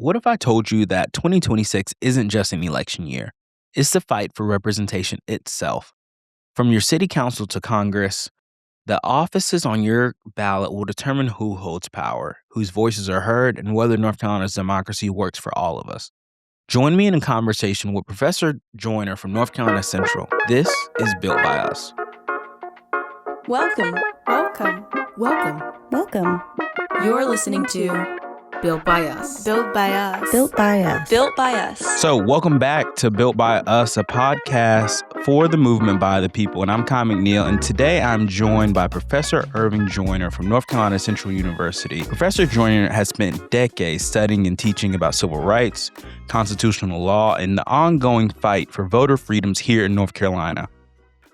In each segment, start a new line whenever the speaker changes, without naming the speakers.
What if I told you that 2026 isn't just an election year? It's the fight for representation itself. From your city council to Congress, the offices on your ballot will determine who holds power, whose voices are heard, and whether North Carolina's democracy works for all of us. Join me in a conversation with Professor Joyner from North Carolina Central. This is Built by Us.
Welcome. You're listening to Built by Us.
Built by Us.
Built by Us.
Built by Us.
So, welcome back to Built by Us, a podcast for the movement by the people. And I'm Kai McNeil, and today I'm joined by Professor Irving Joyner from North Carolina Central University. Professor Joyner has spent decades studying and teaching about civil rights, constitutional law, and the ongoing fight for voter freedoms here in North Carolina.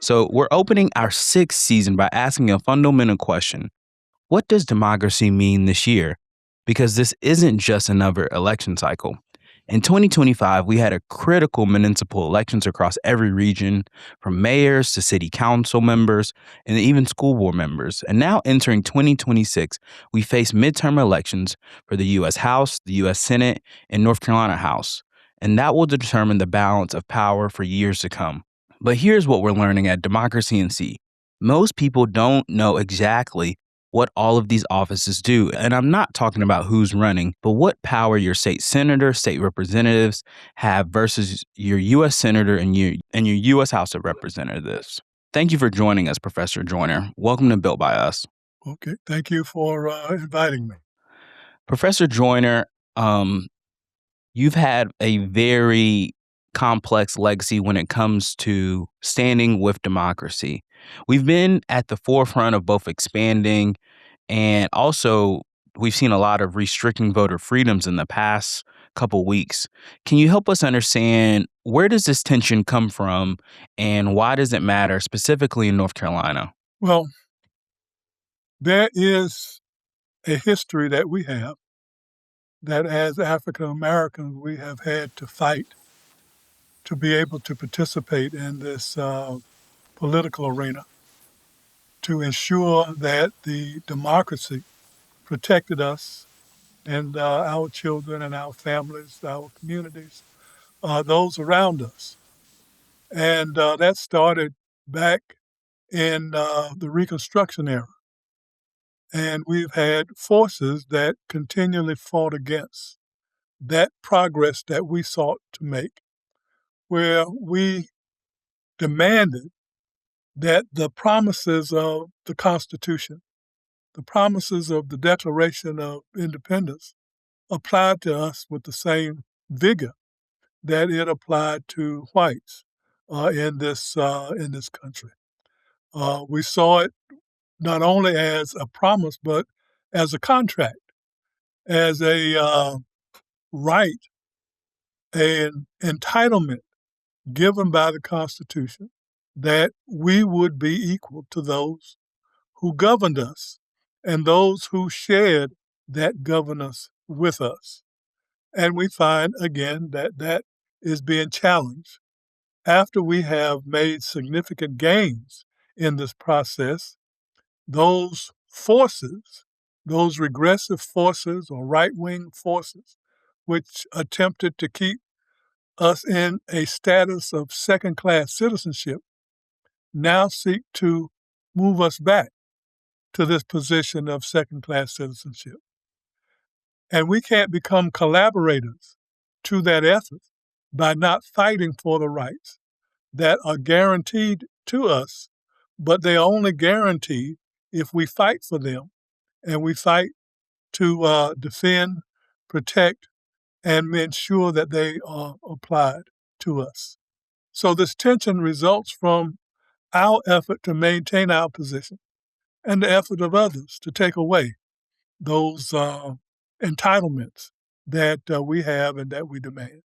So, we're opening our sixth season by asking a fundamental question. What does democracy mean this year? Because this isn't just another election cycle. In 2025, we had a critical municipal elections across every region, from mayors to city council members and even school board members. And now entering 2026, we face midterm elections for the U.S. House, the U.S. Senate, and North Carolina House. And that will determine the balance of power for years to come. But here's what we're learning at Democracy NC. Most people don't know exactly what all of these offices do. And I'm not talking about who's running, but what power your state senator, state representatives have versus your U.S. senator and your U.S. House of Representatives. Thank you for joining us, Professor Joyner. Welcome to Built by Us.
Okay, thank you for inviting me.
Professor Joyner, you've had a very complex legacy when it comes to standing with democracy. We've been at the forefront of both expanding and also we've seen a lot of restricting voter freedoms in the past couple weeks. Can you help us understand where does this tension come from and why does it matter specifically in North Carolina?
Well, there is a history that we have that as African Americans we have had to fight to be able to participate in this political arena, to ensure that the democracy protected us and our children and our families, our communities, those around us. And that started back in the Reconstruction era. And we've had forces that continually fought against that progress that we sought to make, where we demanded that the promises of the Constitution, the promises of the Declaration of Independence applied to us with the same vigor that it applied to whites in this country. We saw it not only as a promise, but as a contract, as a right, an entitlement given by the Constitution that we would be equal to those who governed us and those who shared that governance with us. And we find, again, that that is being challenged. After we have made significant gains in this process, those forces, those regressive forces or right-wing forces, which attempted to keep us in a status of second-class citizenship, now seek to move us back to this position of second-class citizenship. And we can't become collaborators to that effort by not fighting for the rights that are guaranteed to us, but they are only guaranteed if we fight for them and we fight to defend, protect, and ensure that they are applied to us. So this tension results from our effort to maintain our position and the effort of others to take away those entitlements that we have and that we demand.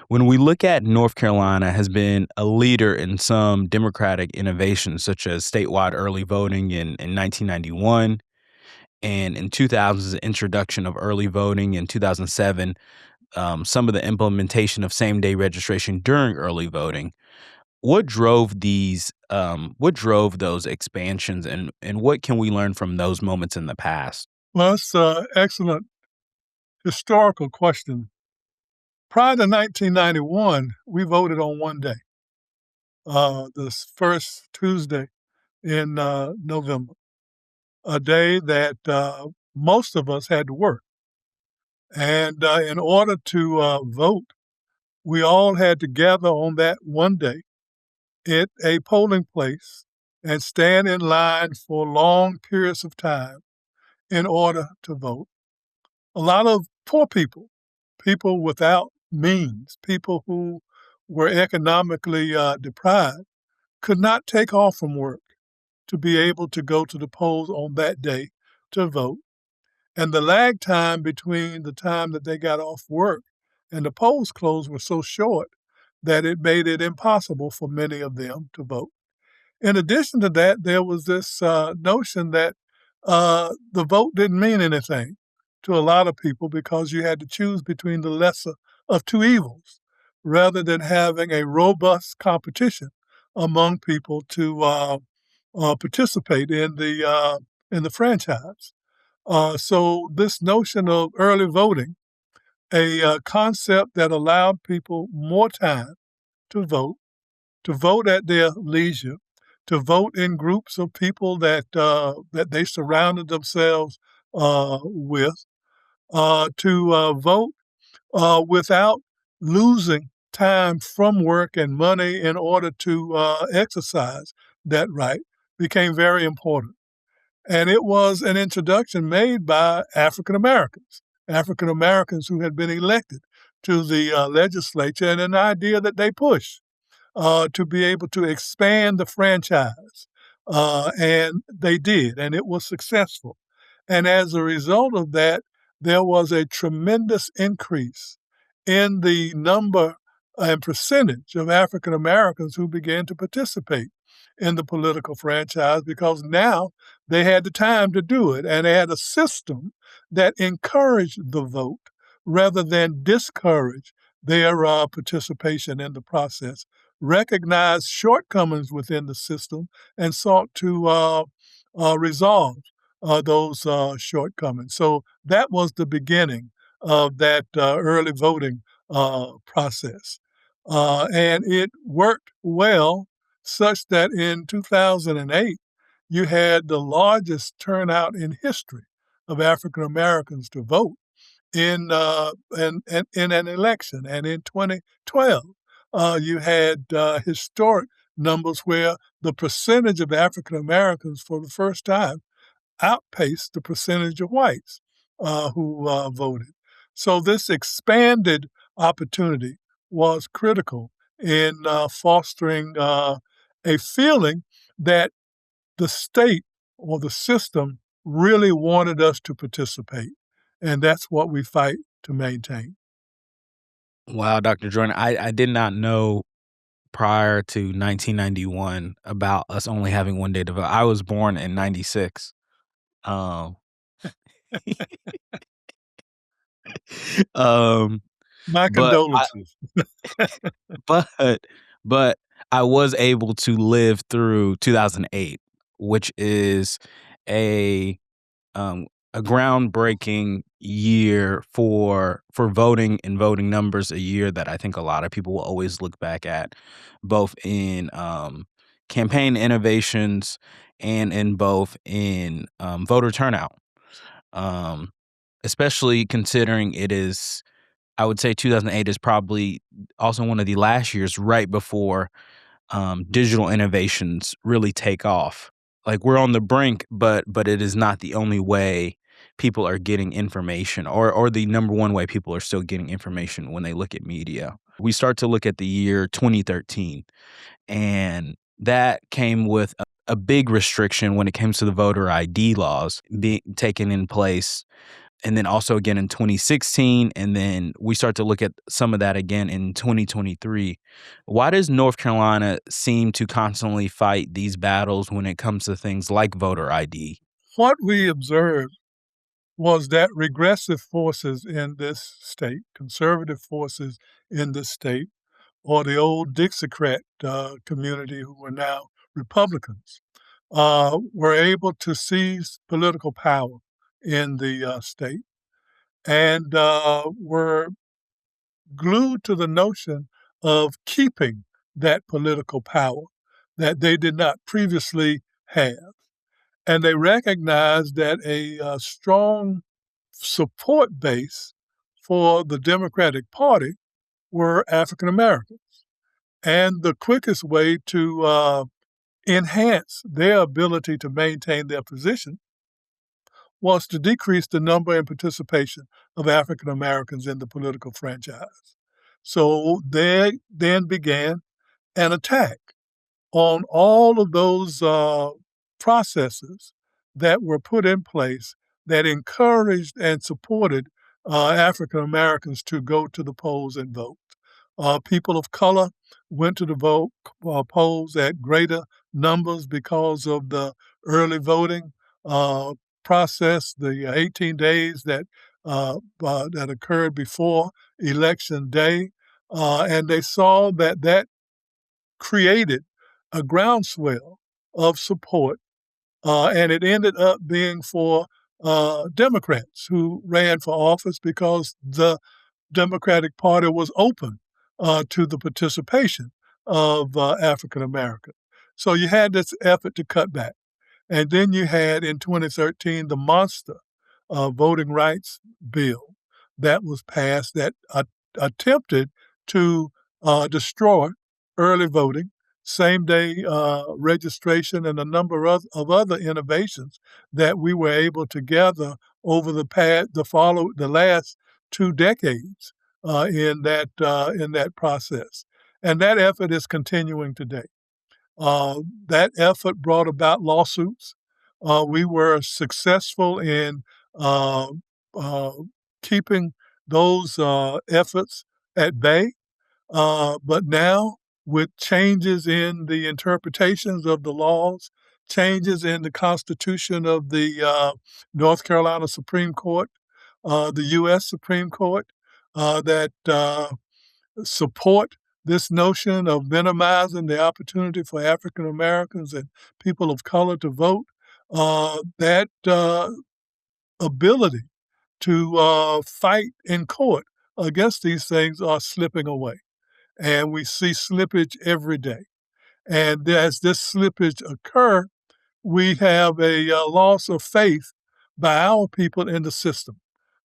When we look at North Carolina has been a leader in some democratic innovations, such as statewide early voting in 1991, and in 2000's introduction of early voting in 2007, some of the implementation of same-day registration during early voting. What drove these? What drove those expansions, and what can we learn from those moments in the past?
Well, it's an excellent historical question. Prior to 1991, we voted on one day, the first Tuesday in November, a day that most of us had to work. And in order to vote, we all had to gather on that one day at a polling place and stand in line for long periods of time in order to vote. A lot of poor people, people without means, people who were economically deprived, could not take off from work to be able to go to the polls on that day to vote. And the lag time between the time that they got off work and the polls closed was so short that it made it impossible for many of them to vote. In addition to that, there was this notion that the vote didn't mean anything to a lot of people because you had to choose between the lesser of two evils rather than having a robust competition among people to participate in the franchise. So this notion of early voting, a concept that allowed people more time to vote at their leisure, to vote in groups of people that they surrounded themselves with, to vote without losing time from work and money in order to exercise that right became very important. And it was an introduction made by African Americans who had been elected to the legislature, and an idea that they pushed to be able to expand the franchise. And they did, and it was successful. And as a result of that, there was a tremendous increase in the number and percentage of African Americans who began to participate in the political franchise because now they had the time to do it, and they had a system that encouraged the vote rather than discourage their participation in the process, recognized shortcomings within the system, and sought to resolve those shortcomings. So that was the beginning of that early voting process. And it worked well, such that in 2008, you had the largest turnout in history of African Americans to vote in an election. And in 2012, you had historic numbers where the percentage of African Americans for the first time outpaced the percentage of whites who voted. So this expanded opportunity was critical in fostering a feeling that the state or the system really wanted us to participate. And that's what we fight to maintain.
Wow, Dr. Jordan, I did not know prior to 1991 about us only having one day to vote. I was born in 96. Um, um,
My
but I,
condolences.
but but I was able to live through 2008, which is a um, a groundbreaking year for voting and voting numbers. A year that I think a lot of people will always look back at, both in campaign innovations and in both in voter turnout. Um, Especially considering it is, I would say 2008 is probably also one of the last years right before digital innovations really take off. Like we're on the brink, but it is not the only way people are getting information, or the number one way people are still getting information when they look at media. We start to look at the year 2013, and that came with a big restriction when it comes to the voter ID laws being taken in place, and then also again in 2016, and then we start to look at some of that again in 2023. Why does North Carolina seem to constantly fight these battles when it comes to things like voter ID?
What we observed was that regressive forces in this state, conservative forces in this state, or the old Dixiecrat community who were now Republicans, were able to seize political power in the state. and were glued to the notion of keeping that political power that they did not previously have. And they recognized that a strong support base for the Democratic Party were African Americans. And the quickest way to enhance their ability to maintain their position was to decrease the number and participation of African Americans in the political franchise. So there then began an attack on all of those processes that were put in place that encouraged and supported African Americans to go to the polls and vote. People of color went to the polls at greater numbers because of the early voting process, the 18 days that occurred before Election Day, and they saw that created a groundswell of support, and it ended up being for Democrats who ran for office because the Democratic Party was open to the participation of African Americans. So you had this effort to cut back. And then you had in 2013 the monster voting rights bill that was passed that attempted to destroy early voting, same day registration, and a number of other innovations that we were able to gather over the last 2 decades in that process. And that effort is continuing today. That effort brought about lawsuits. We were successful in uh, uh, keeping those efforts at bay. But now, with changes in the interpretations of the laws, changes in the Constitution of the North Carolina Supreme Court, the U.S. Supreme Court, that support this notion of minimizing the opportunity for African Americans and people of color to vote, that ability to fight in court against these things are slipping away. And we see slippage every day. And as this slippage occur, we have a loss of faith by our people in the system,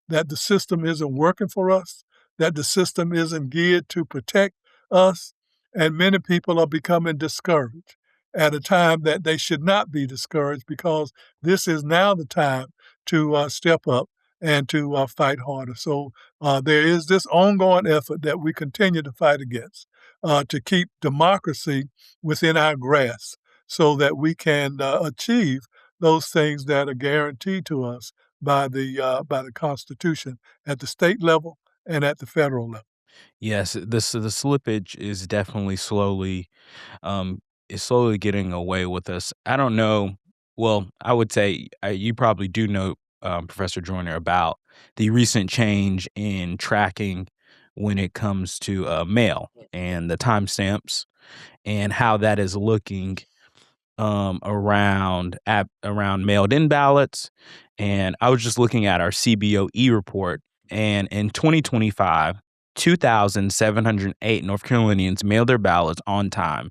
that the system isn't working for us, that the system isn't geared to protect us, and many people are becoming discouraged at a time that they should not be discouraged because this is now the time to step up and to fight harder. So there is this ongoing effort that we continue to fight against to keep democracy within our grasp so that we can achieve those things that are guaranteed to us by the Constitution at the state level and at the federal level.
Yes, the slippage um is slowly getting away with us. I don't know. Well, I would say you probably do know, Professor Joyner, about the recent change in tracking when it comes to mail and the timestamps and how that is looking around mailed in ballots. And I was just looking at our CBOE report, and in 2025, 2,708 North Carolinians mailed their ballots on time.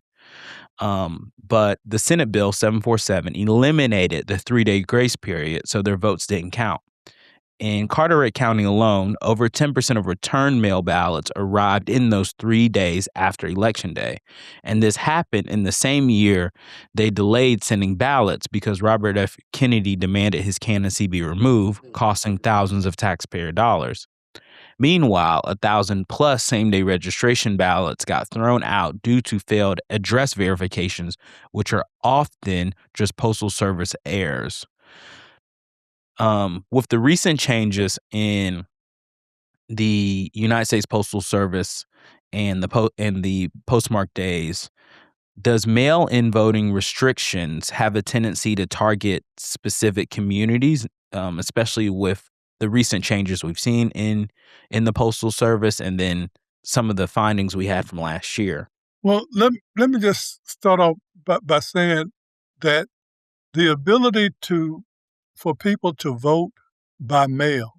But the Senate Bill 747 eliminated the 3-day grace period, so their votes didn't count. In Carteret County alone, over 10% of return mail ballots arrived in those 3 days after Election Day. And this happened in the same year they delayed sending ballots because Robert F. Kennedy demanded his candidacy be removed, costing thousands of taxpayer dollars. Meanwhile, 1,000 plus same day registration ballots got thrown out due to failed address verifications, which are often just Postal Service errors. With the recent changes in the United States Postal Service and the postmark days, does mail-in voting restrictions have a tendency to target specific communities, especially with the recent changes we've seen in the Postal Service and then some of the findings we had from last year?
Well, let me just start off by saying that the ability for people to vote by mail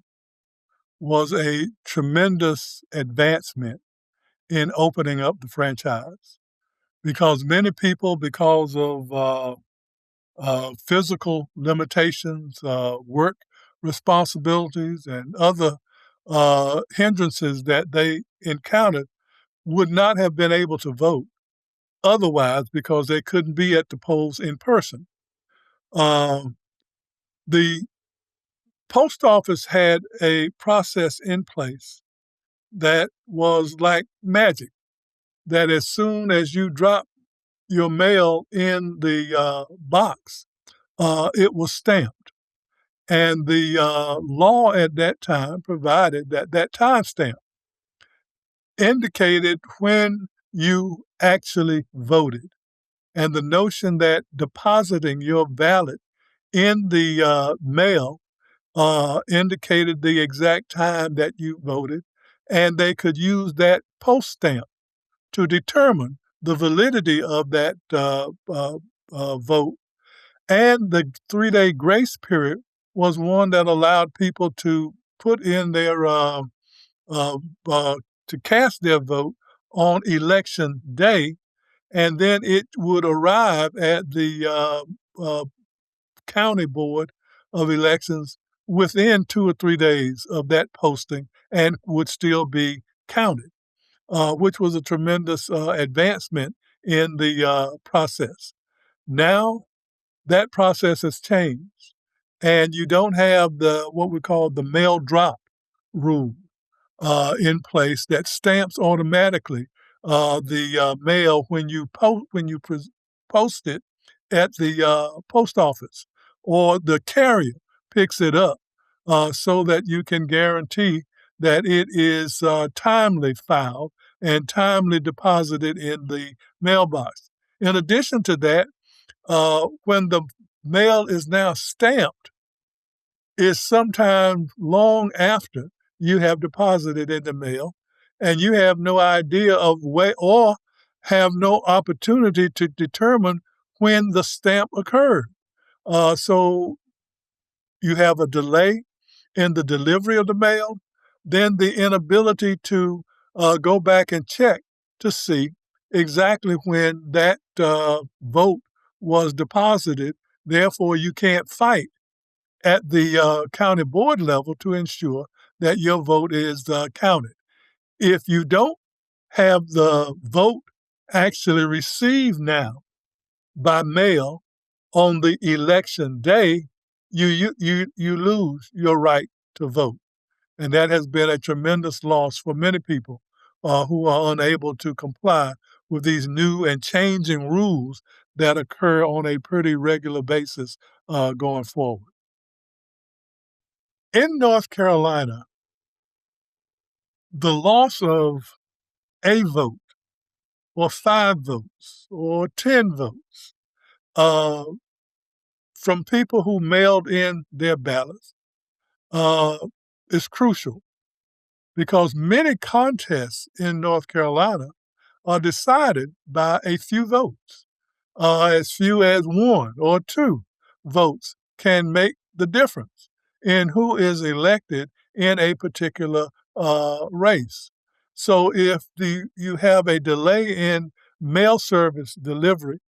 was a tremendous advancement in opening up the franchise because many people, because of physical limitations, work responsibilities, and other hindrances that they encountered, would not have been able to vote otherwise because they couldn't be at the polls in person. The post office had a process in place that was like magic, that as soon as you drop your mail in the box, it was stamped. And the law at that time provided that that timestamp indicated when you actually voted. And the notion that depositing your ballot in the mail indicated the exact time that you voted, and they could use that post stamp to determine the validity of that vote. And the 3-day grace period was one that allowed people to put in their uh, uh, to cast their vote on election day, and then it would arrive at the county board of elections within 2 or 3 days of that posting and would still be counted, which was a tremendous advancement in the process. Now that process has changed, and you don't have the what we call the mail drop rule in place that stamps automatically the mail when you post it at the post office, or the carrier picks it up so that you can guarantee that it is timely filed and timely deposited in the mailbox. In addition to that, when the mail is now stamped, is sometimes long after you have deposited in the mail, and you have no idea of where, or have no opportunity to determine when the stamp occurred. So you have a delay in the delivery of the mail, then the inability to go back and check to see exactly when that vote was deposited. Therefore, you can't fight at the county board level to ensure that your vote is counted. If you don't have the vote actually received now by mail on the election day, you lose your right to vote. And that has been a tremendous loss for many people who are unable to comply with these new and changing rules that occur on a pretty regular basis going forward. In North Carolina, the loss of a vote or 5 votes or 10 votes uh, from people who mailed in their ballots uh, is crucial because many contests in North Carolina are decided by a few votes. As few as 1 or 2 votes can make the difference in who is elected in a particular race. So if you have a delay in mail service delivery,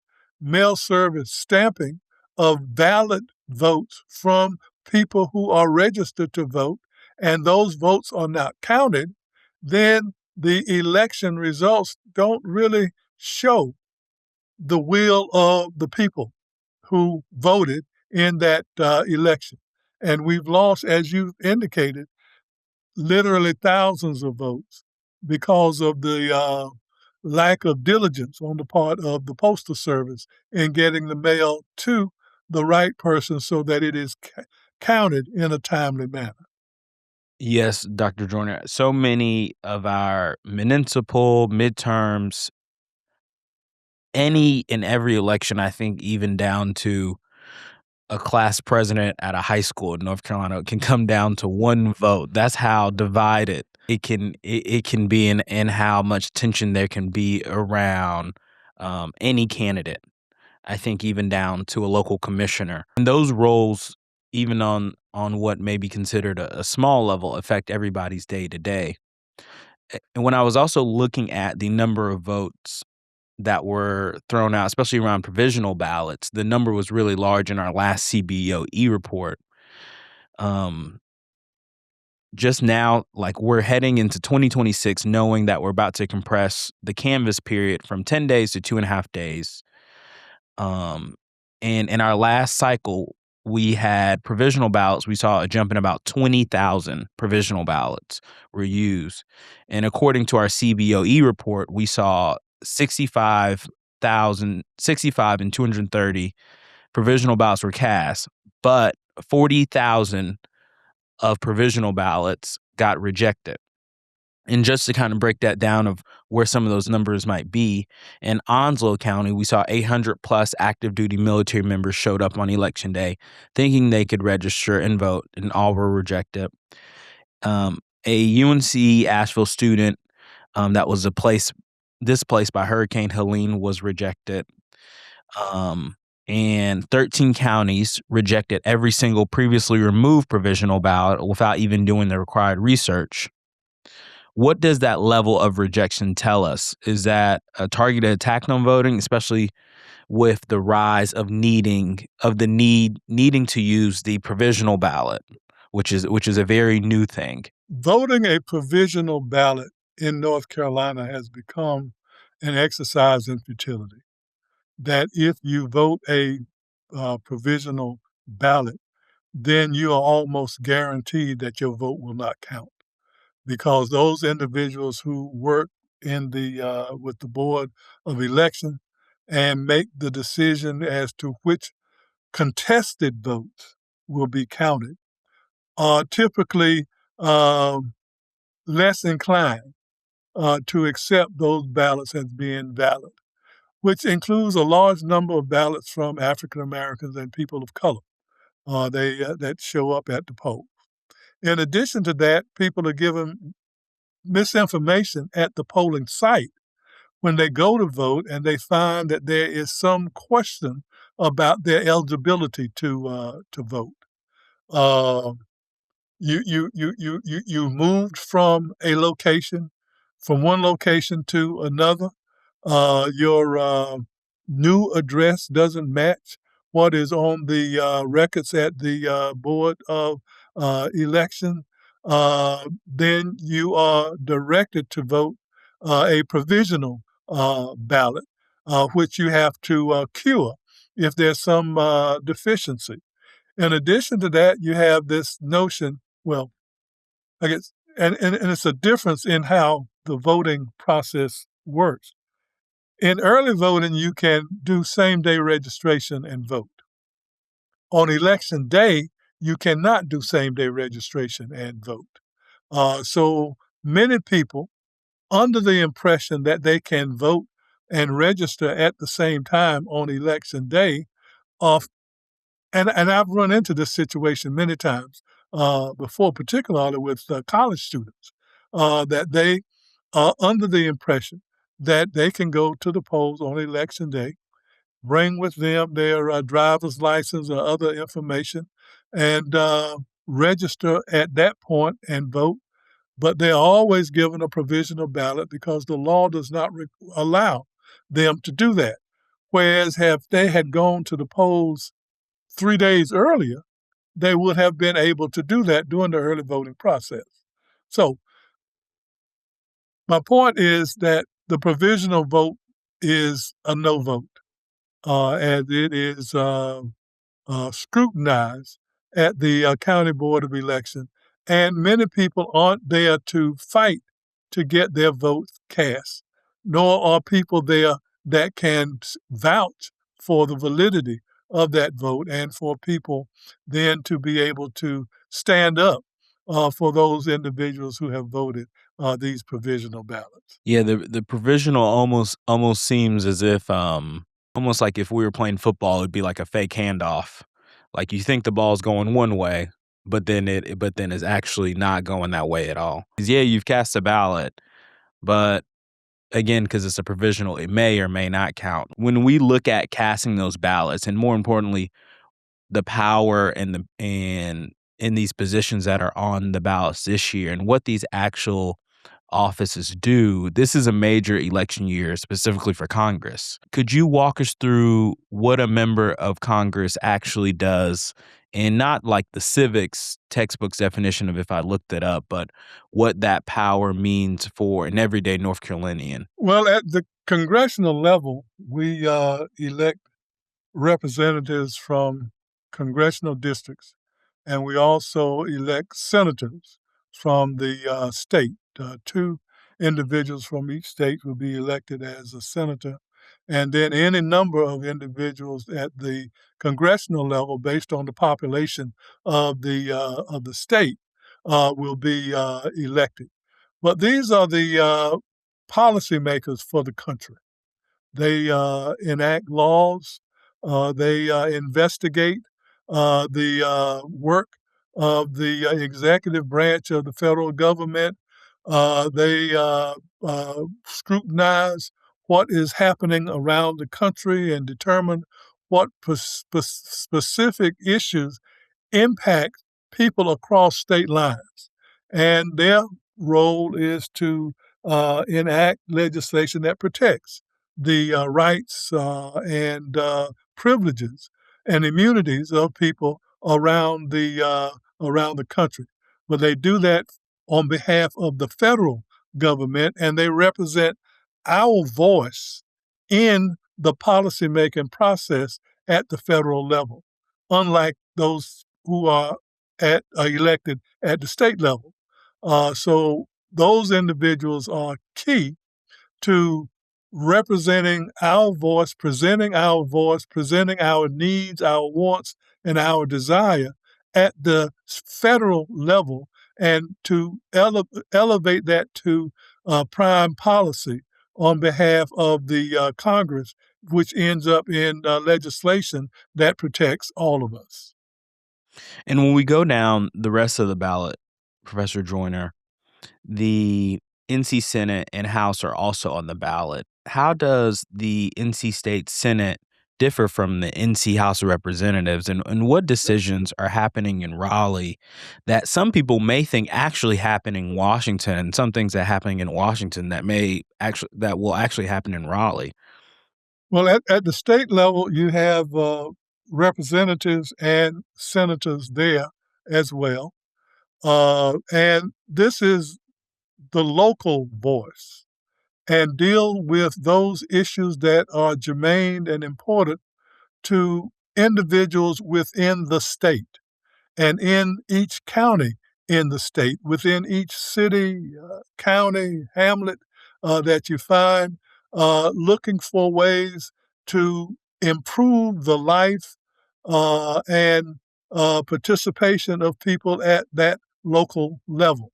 mail service stamping of valid votes from people who are registered to vote, and those votes are not counted, then the election results don't really show the will of the people who voted in that election. And we've lost, as you've indicated, literally thousands of votes because of the lack of diligence on the part of the Postal Service in getting the mail to the right person so that it is counted in a timely manner.
Yes, Dr. Joyner. So many of our municipal midterms, any and every election, I think, even down to a class president at a high school in North Carolina, can come down to one vote. That's how divided it can be, and how much tension there can be around any candidate. I think even down to a local commissioner. And those roles, even on on what may be considered a small level affect everybody's day to day. And when I was also looking at the number of votes that were thrown out, especially around provisional ballots, the number was really large in our last CBOE report. Just now, like, we're heading into 2026 knowing that we're about to compress the canvass period from 10 days to 2.5 days. And in our last cycle, we had provisional ballots. We saw a jump in about 20,000 provisional ballots were used. And according to our CBOE report, we saw 65 and 230 provisional ballots were cast, but 40,000 of provisional ballots got rejected. And just to kind of break that down of where some of those numbers might be, in Onslow County, we saw 800 plus active duty military members showed up on election day thinking they could register and vote, and all were rejected. A UNC Asheville student that was displaced by Hurricane Helene was rejected. And 13 counties rejected every single previously removed provisional ballot without even doing the required research. What does that level of rejection tell us? Is that a targeted attack on voting, especially with the rise of needing to use the provisional ballot, which is a very new thing?
Voting a provisional ballot in North Carolina has become an exercise in futility. That if you vote a provisional ballot, then you are almost guaranteed that your vote will not count, because those individuals who work in with the Board of Election and make the decision as to which contested votes will be counted are typically less inclined to accept those ballots as being valid, which includes a large number of ballots from African Americans and people of color that show up at the polls. In addition to that, people are given misinformation at the polling site when they go to vote, and they find that there is some question about their eligibility to vote. Uh, you moved from one location to another. Your new address doesn't match what is on the records at the Board of Election. Then you are directed to vote a provisional ballot, which you have to cure if there's some deficiency. In addition to that, you have this notion, well, I guess, and it's a difference in how the voting process works. In early voting, you can do same-day registration and vote. On election day, you cannot do same-day registration and vote. So many people, under the impression that they can vote and register at the same time on election day, and I've run into this situation many times before, particularly with college students, that they are under the impression that they can go to the polls on election day, bring with them their driver's license or other information, and register at that point and vote. But they're always given a provisional ballot because the law does not allow them to do that. Whereas if they had gone to the polls 3 days earlier, they would have been able to do that during the early voting process. So my point is that the provisional vote is a no vote, as it is scrutinized at the County Board of Election, and many people aren't there to fight to get their votes cast, nor are people there that can vouch for the validity of that vote and for people then to be able to stand up for those individuals who have voted these provisional ballots.
Yeah, the provisional almost seems as if almost like if we were playing football, it'd be like a fake handoff. Like, you think the ball's going one way, but then it's actually not going that way at all. 'Cause, yeah, you've cast a ballot, but again, because it's a provisional, it may or may not count. When we look at casting those ballots, and more importantly, the power and in these positions that are on the ballots this year and what these actual offices do, this is a major election year specifically for Congress. Could you walk us through what a member of Congress actually does, and not like the civics textbook's definition of if I looked it up, but what that power means for an everyday North Carolinian?
Well, at the congressional level, we elect representatives from congressional districts, and we also elect senators from the state. Two individuals from each state will be elected as a senator, and then any number of individuals at the congressional level, based on the population of the state, will be elected. But these are the policymakers for the country. They enact laws. They investigate the work of the executive branch of the federal government. They scrutinize what is happening around the country and determine what specific issues impact people across state lines. And their role is to enact legislation that protects the rights and privileges and immunities of people around the country. But they do that on behalf of the federal government, and they represent our voice in the policymaking process at the federal level, unlike those who are elected at the state level. So those individuals are key to representing our voice, presenting our voice, presenting our needs, our wants, and our desire at the federal level, and to elevate that to prime policy on behalf of the Congress, which ends up in legislation that protects all of us.
And when we go down the rest of the ballot, Professor Joyner, the NC Senate and House are also on the ballot. How does the NC State Senate differ from the NC House of Representatives, and what decisions are happening in Raleigh that some people may think actually happen in Washington, and some things that are happening in Washington that will actually happen in Raleigh?
Well, at the state level, you have representatives and senators there as well. And this is the local voice and deal with those issues that are germane and important to individuals within the state and in each county in the state, within each city, county, hamlet that you find, looking for ways to improve the life and participation of people at that local level.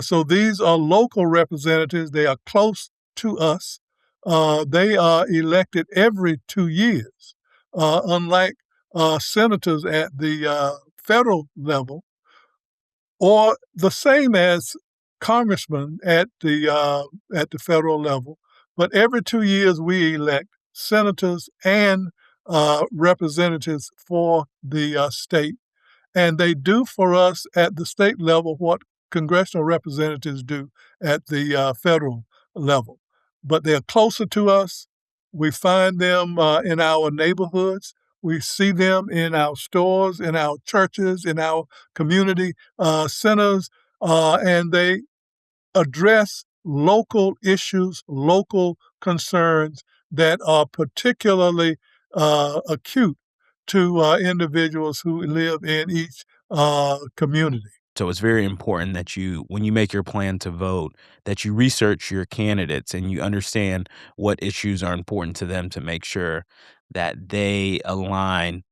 So these are local representatives. They are close to us. They are elected every 2 years, unlike senators at the federal level, or the same as congressmen at the federal level. But every 2 years we elect senators and representatives for the state, and they do for us at the state level what congressional representatives do at the federal level. But they're closer to us. We find them in our neighborhoods. We see them in our stores, in our churches, in our community centers, and they address local issues, local concerns that are particularly acute to individuals who live in each community.
So it's very important that when you make your plan to vote, that you research your candidates and you understand what issues are important to them to make sure that they align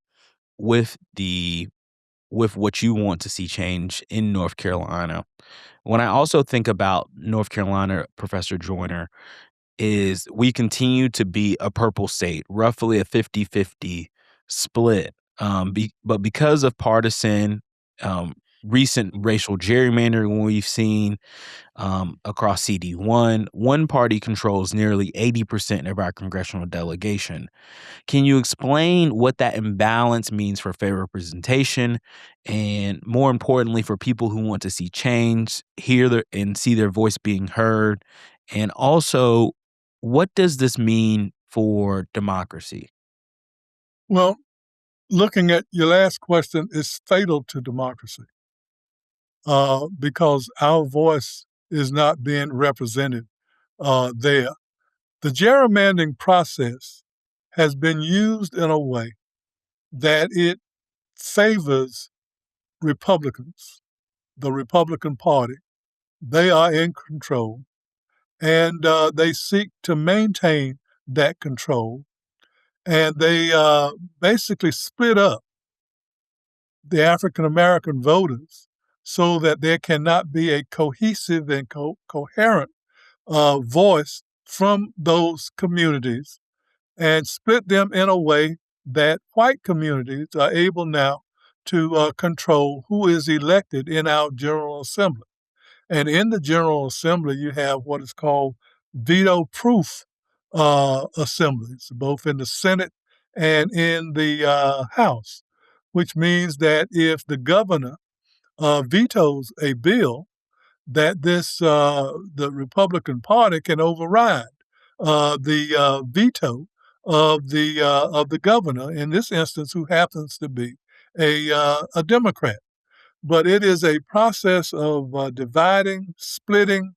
with what you want to see change in North Carolina. When I also think about North Carolina, Professor Joyner, is we continue to be a purple state, roughly a 50-50 split. But because of partisan recent racial gerrymandering we've seen across CD1, one party controls nearly 80% of our congressional delegation. Can you explain what that imbalance means for fair representation and, more importantly, for people who want to see change, and see their voice being heard? And also, what does this mean for democracy?
Well, looking at your last question is fatal to democracy because our voice is not being represented there. The gerrymandering process has been used in a way that it favors Republicans, the Republican Party. They are in control, and they seek to maintain that control. And they basically split up the African American voters so that there cannot be a cohesive and coherent voice from those communities, and split them in a way that white communities are able now to control who is elected in our General Assembly. And in the General Assembly, you have what is called veto-proof assemblies, both in the Senate and in the House, which means that if the governor vetoes a bill, that the Republican Party can override the veto of the governor, in this instance, who happens to be a Democrat. But it is a process of dividing, splitting,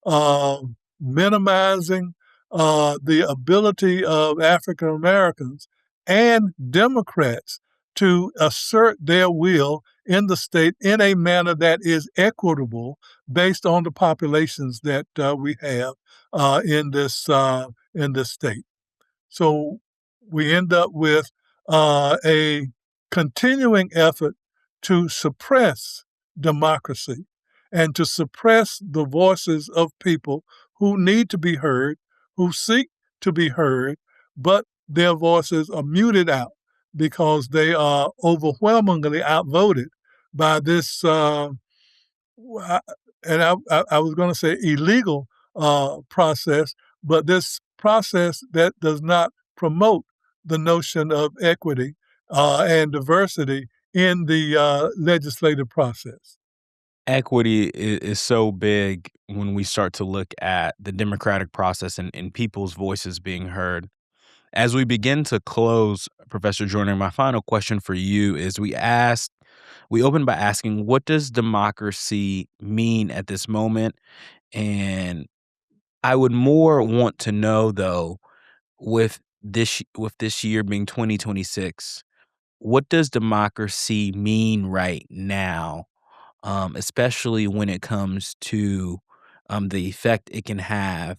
uh, minimizing the ability of African Americans and Democrats to assert their will in the state in a manner that is equitable based on the populations that we have in this state. So we end up with a continuing effort to suppress democracy and to suppress the voices of people who need to be heard, who seek to be heard, but their voices are muted out because they are overwhelmingly outvoted by this, I was going to say illegal process, but this process that does not promote the notion of equity and diversity in the legislative process.
Equity is so big when we start to look at the democratic process and people's voices being heard. As we begin to close, Professor Joyner, my final question for you is we open by asking, what does democracy mean at this moment? And I would more want to know, though, with this year being 2026, what does democracy mean right now, especially when it comes to the effect it can have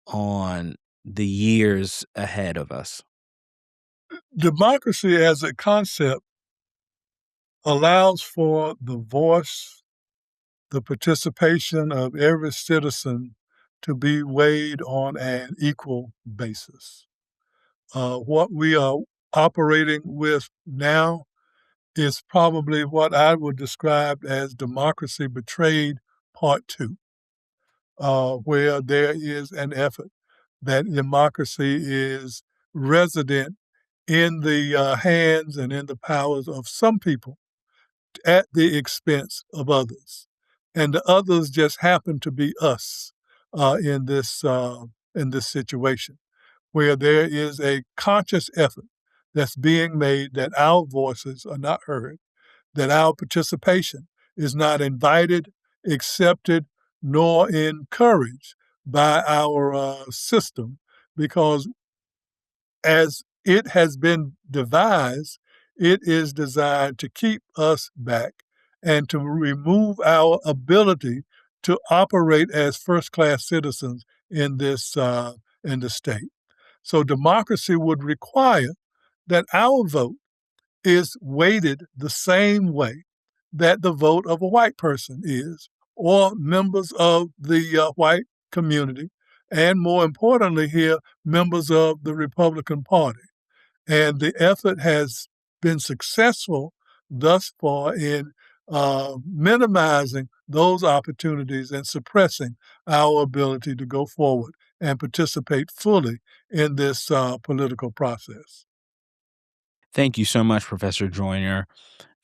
on the years ahead of us?
Democracy as a concept allows for the voice, the participation of every citizen to be weighed on an equal basis. What we are operating with now is probably what I would describe as Democracy Betrayed Part 2, where there is an effort that democracy is resident in the hands and in the powers of some people at the expense of others. And the others just happen to be us in this situation, where there is a conscious effort that's being made that our voices are not heard, that our participation is not invited, accepted, nor encouraged by our system, because as it has been devised, it is designed to keep us back and to remove our ability to operate as first-class citizens in the state. So democracy would require that our vote is weighted the same way that the vote of a white person is, or members of the white community, and more importantly here, members of the Republican Party. And the effort has been successful thus far in minimizing those opportunities and suppressing our ability to go forward and participate fully in this political process.
Thank you so much, Professor Joyner,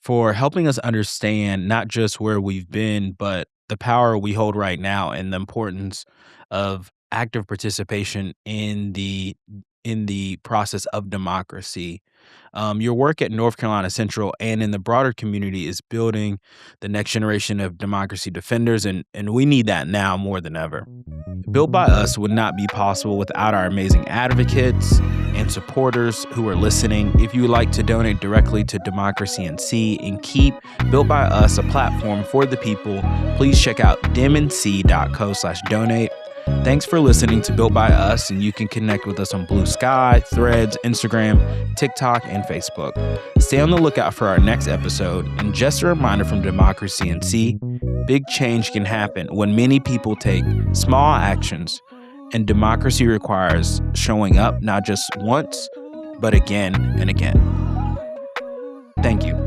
for helping us understand not just where we've been, but the power we hold right now and the importance of active participation in the process of democracy. Your work at North Carolina Central and in the broader community is building the next generation of democracy defenders, and we need that now more than ever. Built by Us would not be possible without our amazing advocates and supporters who are listening. If you would like to donate directly to Democracy NC and keep Built by Us a platform for the people, please check out demnc.co/donate. Thanks for listening to Built by Us, and you can connect with us on Blue Sky, Threads, Instagram, TikTok, and Facebook. Stay on the lookout for our next episode, and just a reminder from Democracy NC, big change can happen when many people take small actions, and democracy requires showing up not just once, but again and again. Thank you.